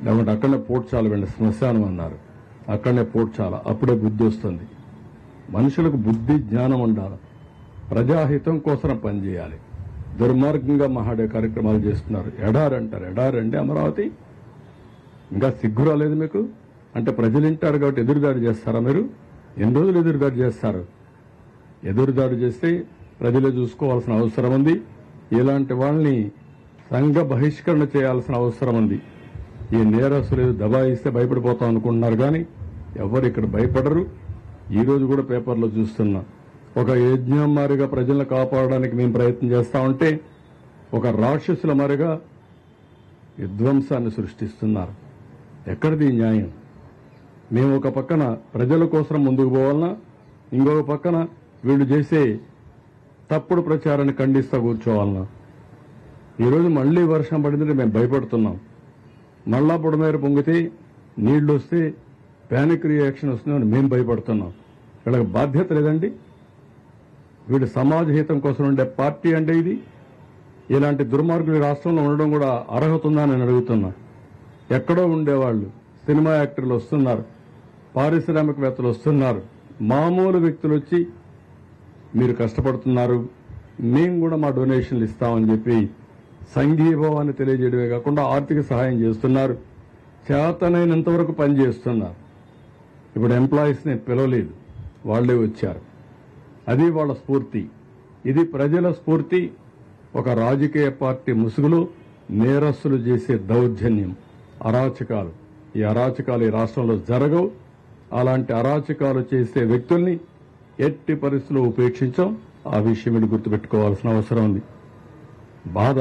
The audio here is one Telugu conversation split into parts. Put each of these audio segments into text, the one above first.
లేకుంటే అక్కడనే పోడ్చాల వెళ్ళి శ్మశానం అన్నారు, అక్కడనే పోడ్చాల, అప్పుడే బుద్ధి వస్తుంది. మనుషులకు బుద్ధి జ్ఞానం ఉండాలి, ప్రజాహితం కోసం పనిచేయాలి. దుర్మార్గంగా మహాడే కార్యక్రమాలు చేస్తున్నారు. ఎడారంటారు, ఎడారండి అమరావతి, ఇంకా సిగ్గు రాలేదు మీకు? అంటే ప్రజలు వింటారు కాబట్టి ఎదురుదాడి చేస్తారా మీరు? ఎన్ని రోజులు ఎదురుదాడి చేస్తారు? ఎదురుదాడి చేస్తే ప్రజలే చూసుకోవాల్సిన అవసరం ఉంది. ఇలాంటి వాళ్ళని సంఘ బహిష్కరణ చేయాల్సిన అవసరం ఉంది. ఈ నేరస్తులు దబాయిస్తే భయపడిపోతాం అనుకుంటున్నారు కానీ ఎవరు ఇక్కడ భయపడరు. ఈ రోజు కూడా పేపర్లో చూస్తున్నా, ఒక యజ్ఞం మారిగా ప్రజలను కాపాడడానికి మేము ప్రయత్నం చేస్తా ఉంటే ఒక రాక్షసుల మారిగా విధ్వంసాన్ని సృష్టిస్తున్నారు. ఎక్కడిది న్యాయం? మేము ఒక పక్కన ప్రజల కోసం ముందుకు పోవాలన్నా, ఇంకొక పక్కన వీళ్ళు చేసే తప్పుడు ప్రచారాన్ని ఖండిస్తా కూర్చోవాలన్నా? ఈరోజు మళ్లీ వర్షం పడిందంటే మేము భయపడుతున్నాం. మళ్ళా బుడమేర పొంగితే నీళ్లు వస్తే ప్యానిక్ రియాక్షన్ వస్తుందని మేము భయపడుతున్నాం. వీళ్ళకి బాధ్యత లేదండి? వీడు సమాజ హితం కోసం ఉండే పార్టీ అంటే ఇది? ఇలాంటి దుర్మార్గులు రాష్ట్రంలో ఉండడం కూడా అర్హత ఉందా నేను అడుగుతున్నా. ఎక్కడో ఉండేవాళ్ళు సినిమా యాక్టర్లు వస్తున్నారు, పారిశ్రామికవేత్తలు వస్తున్నారు, మామూలు వ్యక్తులు వచ్చి మీరు కష్టపడుతున్నారు, మేము కూడా మా డొనేషన్లు ఇస్తామని చెప్పి సంఘీభావాన్ని తెలియజేయడమే కాకుండా ఆర్థిక సహాయం చేస్తున్నారు. చేతనైనంత వరకు పనిచేస్తున్నారు. ఇప్పుడు ఎంప్లాయీస్ని పిలవలేదు, వాళ్లే వచ్చారు. అది వాళ్ళ స్ఫూర్తి. ఇది ప్రజల స్ఫూర్తి. ఒక రాజకీయ పార్టీ ముసుగులో నేరస్తులు చేసే దౌర్జన్యం, అరాచకాలు, ఈ అరాచకాలు ఈ రాష్ట్రంలో జరగవు. అలాంటి అరాచకాలు చేసే వ్యక్తుల్ని ఎట్టి పరిస్థితుల్లో ఉపేక్షించాం. ఆ విషయం మీరు గుర్తుపెట్టుకోవాల్సిన అవసరం ఉంది. బాధ,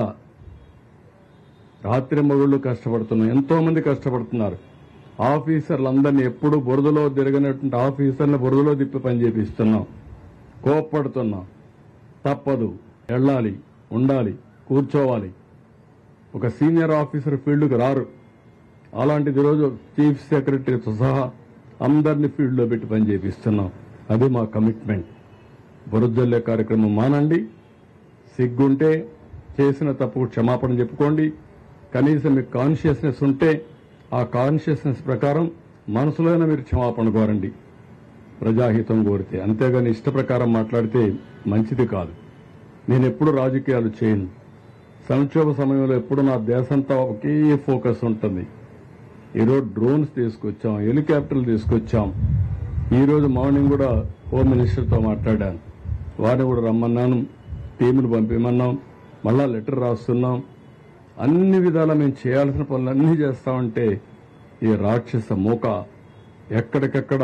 రాత్రి మగుళ్ళు కష్టపడుతున్నాం, ఎంతో మంది కష్టపడుతున్నారు. ఆఫీసర్లందరినీ ఎప్పుడూ బురదలో తిరగనటువంటి ఆఫీసర్ని బురదలో తిప్పి పనిచేపిస్తున్నాం. కోప్పడుతున్నాం. తప్పదు, వెళ్ళాలి, ఉండాలి, కూర్చోవాలి. ఒక సీనియర్ ఆఫీసర్ ఫీల్డ్కి రారు. అలాంటిది రోజు చీఫ్ సెక్రటరీతో సహా అందరినీ ఫీల్డ్లో పెట్టి పనిచేపిస్తున్నాం. అది మా కమిట్మెంట్. బురదల్లే కార్యక్రమం మానండి. సిగ్గుంటే చేసిన తప్పు క్షమాపణ చెప్పుకోండి. కనీసం మీకు కాన్షియస్నెస్ ఉంటే ఆ కాన్షియస్నెస్ ప్రకారం మనసులోనే మీరు క్షమాపణ కోరండి, ప్రజాహితం కోరితే. అంతేగాని ఇష్ట ప్రకారం మాట్లాడితే మంచిది కాదు. నేను ఎప్పుడు రాజకీయాలు చేయను. సంక్షోభ సమయంలో ఎప్పుడు నా దేశంతా ఒకే ఫోకస్ ఉంటుంది. ఈరోజు డ్రోన్స్ తీసుకొచ్చాం, హెలికాప్టర్లు తీసుకొచ్చాం. ఈరోజు మార్నింగ్ కూడా హోమ్ మినిస్టర్తో మాట్లాడాను. వారిని కూడా రమ్మన్నాను, టీములు పంపిమన్నాం, మళ్ళా లెటర్ రాస్తున్నాం. అన్ని విధాలా మేము చేయాల్సిన పనులన్నీ చేస్తామంటే ఈ రాక్షస మూక ఎక్కడికెక్కడ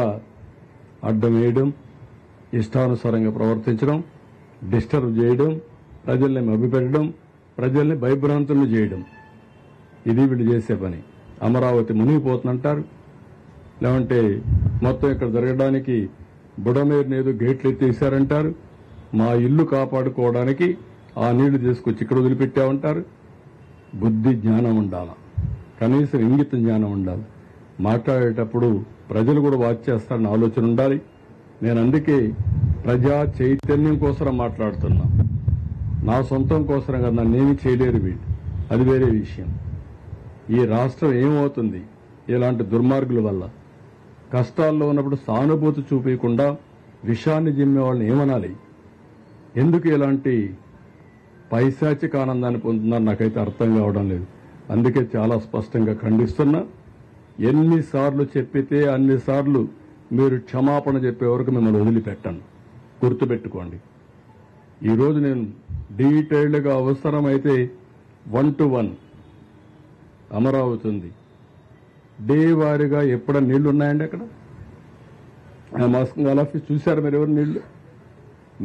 అడ్డం వేయడం, ఇష్టానుసారంగా ప్రవర్తించడం, డిస్టర్బ్ చేయడం, ప్రజల్ని మభ్యపెట్టడం, ప్రజల్ని భయభ్రాంతులను చేయడం, ఇది వీళ్ళు చేసే పని. అమరావతి మునిగిపోతుందంటారు, లేదంటే మొత్తం ఇక్కడ జరగడానికి బుడమేరుని ఏదో గేట్లు ఎత్తేసారంటారు. మా ఇల్లు కాపాడుకోవడానికి ఆ నీళ్లు తీసుకొచ్చి ఇక్కడ వదిలిపెట్టామంటారు. బుద్ధి జ్ఞానం ఉండాలి, కనీసం ఇంగిత జ్ఞానం ఉండాలి. మాట్లాడేటప్పుడు ప్రజలు కూడా వాచ్ చేస్తారని ఆలోచన ఉండాలి. నేను అందుకే ప్రజా చైతన్యం కోసం మాట్లాడుతున్నా. నా సొంతం కోసం కదా, నన్నేమీ చేయలేరు వీళ్ళు, అది వేరే విషయం. ఈ రాష్ట్రం ఏమవుతుంది ఇలాంటి దుర్మార్గుల వల్ల? కష్టాల్లో ఉన్నప్పుడు సానుభూతి చూపించకుండా విషాన్ని జిమ్మే వాళ్ళని ఏమనాలి? ఎందుకు ఇలాంటి పైశాచిక ఆనందాన్ని పొందుతున్నారు నాకైతే అర్థం కావడం లేదు. అందుకే చాలా స్పష్టంగా ఖండిస్తున్నా. ఎన్నిసార్లు చెప్పితే అన్నిసార్లు మీరు క్షమాపణ చెప్పే వరకు మిమ్మల్ని వదిలిపెట్టాను, గుర్తుపెట్టుకోండి. ఈరోజు నేను డీటెయిల్డ్గా అవసరమైతే 1-to-1 అమరావతి ఉంది, డే వారీగా ఎప్పుడ నీళ్లు ఉన్నాయండి అక్కడ? మాస్కింగ్ ఆఫీస్ చూశారు మీరు ఎవరు?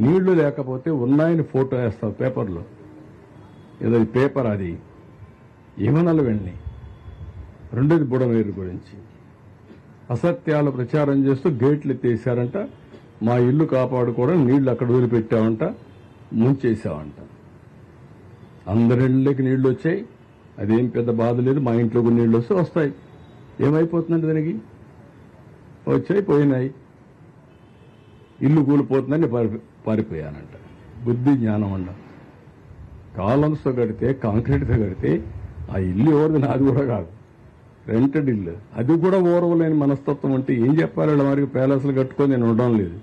నీళ్లు లేకపోతే ఉన్నాయని ఫోటో వేస్తావు పేపర్లో, ఏదో పేపర్ అది ఏమనాలి వెళ్ళి. రెండోది బుడమేరు గురించి అసత్యాలు ప్రచారం చేస్తూ గేట్లు ఎత్తేసారంట. మా ఇల్లు కాపాడుకోవడం నీళ్లు అక్కడ వదిలిపెట్టామంట, ముంచేసామంట. అందరిళ్ళకి నీళ్లు వచ్చాయి, అదేం పెద్ద బాధ లేదు. మా ఇంట్లోకి నీళ్లు వస్తే వస్తాయి, ఏమైపోతుందంటే దానికి వచ్చాయి పోయినాయి, ఇల్లు కూలిపోతుందని పారిపోయానంట. బుద్ధి జ్ఞానం అండ. కాలమ్స్తో కడితే, కాంక్రీట్తో కడితే ఆ ఇల్లు ఎవరిది? నాది కూడా కాదు. రెంటెడ్ ఇల్లు, అది కూడా ఓర్వలేని మనస్తత్వం అంటే ఏం చెప్పాలి? వాళ్ళ వారికి ప్యాలెస్లు కట్టుకొని నేను ఉండడం లేదు.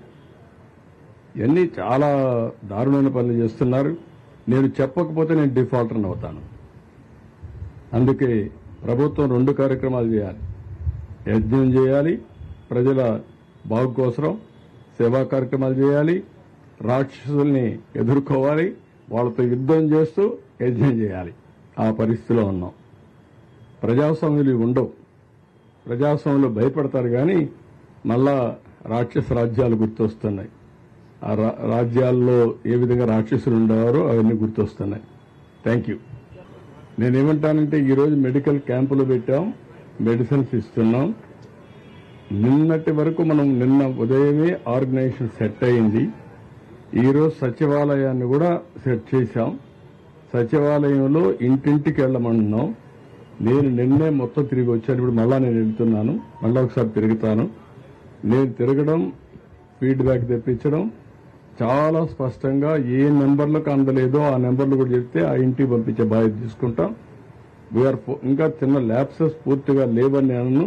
ఇవన్నీ చాలా దారుణమైన పనులు చేస్తున్నారు. నేను చెప్పకపోతే నేను డిఫాల్టర్ని అవుతాను. అందుకే ప్రభుత్వం 2 కార్యక్రమాలు చేయాలి. యజ్ఞం చేయాలి, ప్రజల బాగు కోసం సేవా కార్యక్రమాలు చేయాలి, రాక్షసుల్ని ఎదుర్కోవాలి, వాళ్ళతో యుద్ధం చేస్తూ యజ్ఞం చేయాలి. ఆ పరిస్థితిలో ఉన్నాం. ప్రజాస్వామ్యులు ఉండవు. ప్రజాస్వామ్యంలో భయపడతారు కానీ మళ్ళా రాక్షస రాజ్యాలు గుర్తొస్తున్నాయి. ఆ రాజ్యాల్లో ఏ విధంగా రాక్షసులు ఉండేవారో అవన్నీ గుర్తొస్తున్నాయి. Thank you. నేనేమంటానంటే ఈరోజు మెడికల్ క్యాంపులు పెట్టాం, మెడిసిన్స్ ఇస్తున్నాం. నిన్నటి వరకు నిన్న ఉదయమే ఆర్గనైజేషన్ సెట్ అయింది. ఈరోజు సచివాలయాన్ని కూడా సెట్ చేశాం. సచివాలయంలో ఇంటింటికి వెళ్ళమంటున్నాం. నేను నిన్నే మొత్తం తిరిగి వచ్చాను. ఇప్పుడు మళ్ళా నేను వెళ్తున్నాను, మళ్ళా ఒకసారి తిరుగుతాను. నేను తిరగడం, ఫీడ్బ్యాక్ తెప్పించడం, చాలా స్పష్టంగా ఏ నెంబర్లకు అందలేదో ఆ నెంబర్లు కూడా చెప్తే ఆ ఇంటికి పంపించే బాధ్యత తీసుకుంటాం. ఇంకా చిన్న ల్యాబ్సెస్ పూర్తిగా లేవని నేను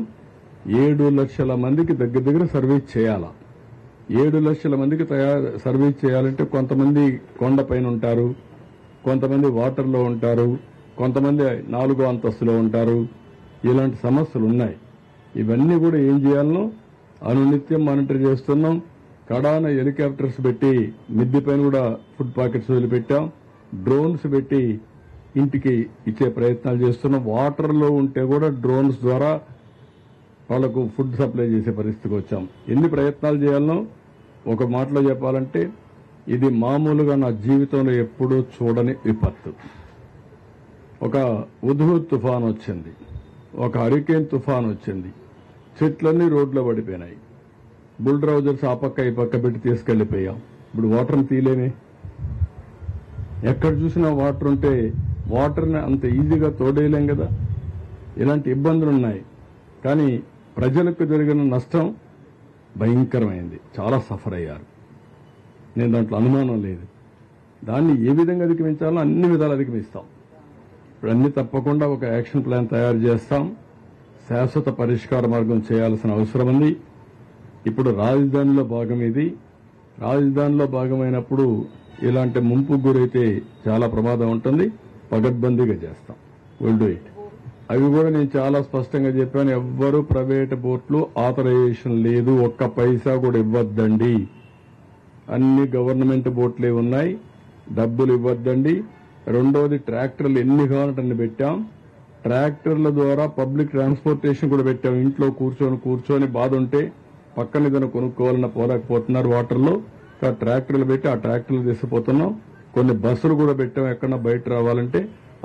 7 లక్షల మందికి దగ్గర సర్వీస్ చేయాలా. 7 లక్షల మందికి సర్వీస్ చేయాలంటే కొంతమంది కొండపైన ఉంటారు, కొంతమంది వాటర్లో ఉంటారు, కొంతమంది 4వ అంతస్తులో ఉంటారు. ఇలాంటి సమస్యలు ఉన్నాయి. ఇవన్నీ కూడా ఏం చేయాలనో అనునిత్యం మానిటర్ చేస్తున్నాం. కడాన హెలికాప్టర్స్ పెట్టి మిద్ది పైన కూడా ఫుడ్ పాకెట్స్ వదిలిపెట్టాం. డ్రోన్స్ పెట్టి ఇంటికి ఇచ్చే ప్రయత్నాలు చేస్తున్నాం. వాటర్లో ఉంటే కూడా డ్రోన్స్ ద్వారా వాళ్లకు ఫుడ్ సప్లై చేసే పరిస్థితికి వచ్చాం. ఎన్ని ప్రయత్నాలు చేయాలనో ఒక మాటలో చెప్పాలంటే ఇది మామూలుగా నా జీవితంలో ఎప్పుడూ చూడని విపత్తు. ఒక ఉధుహుద్ తుఫాన్ వచ్చింది, ఒక హరికేన్ తుఫాన్ వచ్చింది, చెట్లన్నీ రోడ్లో పడిపోయినాయి. బుల్డ్రౌజర్స్ ఆ పక్క ఈ పక్క పెట్టి తీసుకెళ్లిపోయాం. ఇప్పుడు వాటర్ని తీలేమే. ఎక్కడ చూసినా వాటర్ ఉంటే వాటర్ని అంత ఈజీగా తోడేయలేం కదా. ఇలాంటి ఇబ్బందులు ఉన్నాయి. కానీ ప్రజలకు జరిగిన నష్టం భయంకరమైంది. చాలా సఫర్ అయ్యారు. నేను దాంట్లో అనుమానం లేదు. దాన్ని ఏ విధంగా అధిగమించాలో అన్ని విధాలు అధిగమిస్తాం. ఇప్పుడు అన్ని తప్పకుండా ఒక యాక్షన్ ప్లాన్ తయారు చేస్తాం. శాశ్వత పరిష్కార మార్గం చేయాల్సిన అవసరం ఉంది. ఇప్పుడు రాజధానిలో భాగం ఇది. రాజధానిలో భాగమైనప్పుడు ఇలాంటి ముంపుకు గురైతే చాలా ప్రమాదం ఉంటుంది. పగడ్బందీగా చేస్తాం. Will do it. అవి కూడా నేను చాలా స్పష్టంగా చెప్పాను. ఎవ్వరూ ప్రైవేట్ బోట్లు ఆథరైజేషన్ లేదు, ఒక్క పైసా కూడా ఇవ్వద్దండి. అన్ని గవర్నమెంట్ బోట్లే ఉన్నాయి, డబ్బులు ఇవ్వద్దండి. రెండోది ట్రాక్టర్లు ఎన్ని కావాలంటే అన్ని పెట్టాం. ట్రాక్టర్ల ద్వారా పబ్లిక్ ట్రాన్స్పోర్టేషన్ కూడా పెట్టాం. ఇంట్లో కూర్చొని బాధ ఉంటే పక్కన ఏదైనా కొనుక్కోవాలన్నా పోలేకపోతున్నారు వాటర్లో. ట్రాక్టర్లు పెట్టి ఆ ట్రాక్టర్లు తీసుకుపోతున్నాం. కొన్ని బస్సులు కూడా పెట్టాం, ఎక్కడన్నా బయట రావాలంటే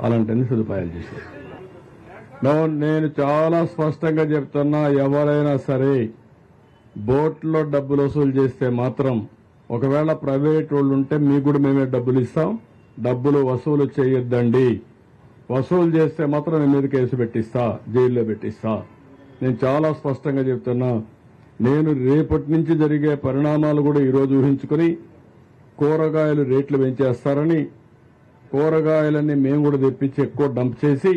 అలాంటి అన్ని సదుపాయాలు చేశాం. నేను చాలా స్పష్టంగా చెప్తున్నా, ఎవరైనా సరే బోట్లో డబ్బులు వసూలు చేస్తే మాత్రం, ఒకవేళ ప్రైవేట్ వాళ్ళు ఉంటే మీకు కూడా మేమే డబ్బులు ఇస్తాం. డబ్బులు వసూలు చేయొద్దండి. వసూలు చేస్తే మాత్రం నేను మీద కేసు పెట్టిస్తా, జైల్లో పెట్టిస్తా. నేను చాలా స్పష్టంగా చెప్తున్నా. నేను రేపటి నుంచి జరిగే పరిణామాలు కూడా ఈరోజు ఊహించుకుని కూరగాయలు రేట్లు పెంచేస్తారని, కూరగాయలన్నీ మేము కూడా తెప్పించి ఎక్కువ డంప్ చేసి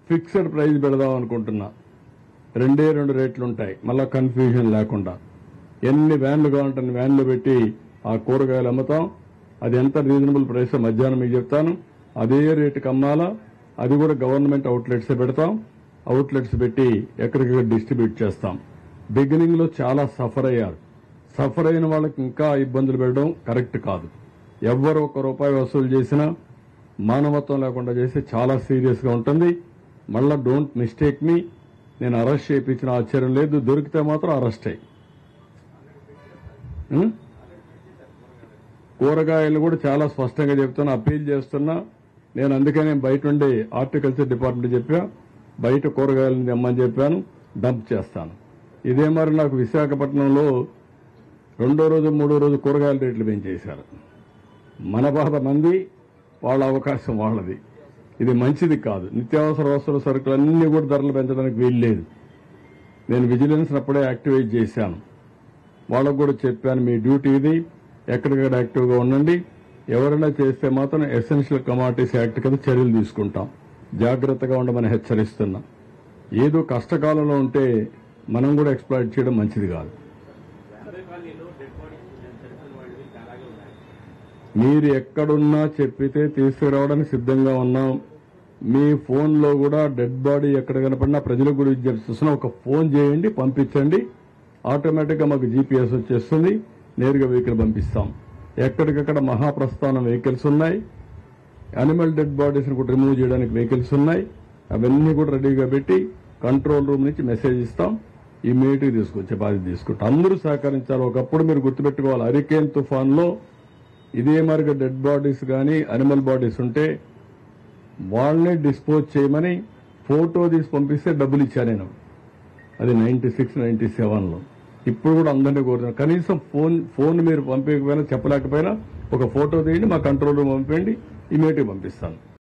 ఫిక్స్డ్ ప్రైస్ పెడదాం అనుకుంటున్నా. 2 రేట్లుంటాయి, మళ్ళా కన్ఫ్యూజన్ లేకుండా. ఎన్ని వ్యాన్లు కావాలంటే వ్యాన్లు పెట్టి ఆ కూరగాయలు అమ్ముతాం. అది ఎంత రీజనబుల్ ప్రైస్ మధ్యాహ్నం మీకు చెప్తాను. అదే రేటుకి అమ్మాలా. అది కూడా గవర్నమెంట్ అవుట్లెట్స్ పెడతాం. అవుట్లెట్స్ పెట్టి ఎక్కడికక్కడ డిస్ట్రిబ్యూట్ చేస్తాం. బిగినింగ్ లో చాలా సఫర్ అయ్యారు. సఫర్ అయిన వాళ్ళకి ఇంకా ఇబ్బందులు పెట్టడం కరెక్ట్ కాదు. ఎవ్వరు ₹1 వసూలు చేసినా మానవత్వం లేకుండా చేస్తే చాలా సీరియస్ గా ఉంటుంది. మళ్ళా డోంట్ మిస్టేక్ మీ. నేను అరెస్ట్ చేయించిన ఆశ్చర్యం లేదు. దొరికితే మాత్రం అరెస్ట్ అయ్యి. కూరగాయలు కూడా చాలా స్పష్టంగా చెప్తున్నా, అప్పీల్ చేస్తున్నా. నేను అందుకనే బయట ఉండి హార్టికల్చర్ డిపార్ట్మెంట్ చెప్పా, బయట కూరగాయలను తెమ్మని చెప్పాను, డంప్ చేస్తాను. ఇదే మరి నాకు విశాఖపట్నంలో 2వ రోజు 3వ రోజు కూరగాయల రేట్లు పెంచేశారు. మన బాధ మంది, వాళ్ళ అవకాశం వాళ్ళది. ఇది మంచిది కాదు. నిత్యావసర వస్తువుల సరుకులన్నీ కూడా ధరలు పెంచడానికి వీల్లేదు. నేను విజిలెన్స్ అప్పుడే యాక్టివేట్ చేశాను. వాళ్ళకు కూడా చెప్పాను, మీ డ్యూటీ ఇది, ఎక్కడికక్కడ యాక్టివ్గా ఉండండి. ఎవరైనా చేస్తే మాత్రం ఎసెన్షియల్ కమాడిటీస్ యాక్ట్ కింద చర్యలు తీసుకుంటాం. జాగ్రత్తగా ఉండమని హెచ్చరిస్తున్నా. ఏదో కష్టకాలంలో ఉంటే మనం కూడా ఎక్స్ప్లాయిట్ చేయడం మంచిది కాదు. మీరు ఎక్కడున్నా చెప్పితే తీసుకురావడానికి సిద్ధంగా ఉన్నాం. మీ ఫోన్లో కూడా డెడ్ బాడీ ఎక్కడ కనపడినా ప్రజల గురించి చెప్తున్నా ఒక ఫోన్ చేయండి, పంపించండి. ఆటోమేటిక్గా మాకు జీపీఎస్ వచ్చేస్తుంది, నేరుగా వెహికల్ పంపిస్తాం. ఎక్కడికక్కడ మహాప్రస్థానం వెహికల్స్ ఉన్నాయి, యానిమల్ డెడ్ బాడీస్ కూడా రిమూవ్ చేయడానికి వెహికల్స్ ఉన్నాయి. అవన్నీ కూడా రెడీగా పెట్టి కంట్రోల్ రూమ్ నుంచి మెసేజ్ ఇస్తాం, ఇమీడియట్గా తీసుకొచ్చే బాధ్యత తీసుకుంటాం. అందరూ సహకరించాలి. ఒకప్పుడు మీరు గుర్తుపెట్టుకోవాలి, హరికేన్ తుఫాన్లో ఇదే మరిగా డెడ్ బాడీస్ కానీ అనిమల్ బాడీస్ ఉంటే వాళ్ళనే డిస్పోజ్ చేయమని ఫోటో తీసి పంపిస్తే డబ్బులు ఇచ్చాను నేను. అది 96, 97లో. ఇప్పుడు కూడా అందరినీ కోరుతున్నాను, కనీసం ఫోన్ మీరు పంపించకపోయినా చెప్పలేకపోయినా ఒక ఫోటో తీయండి, మా కంట్రోల్ రూమ్ పంపండి, ఇమీడియట్గా పంపిస్తాను.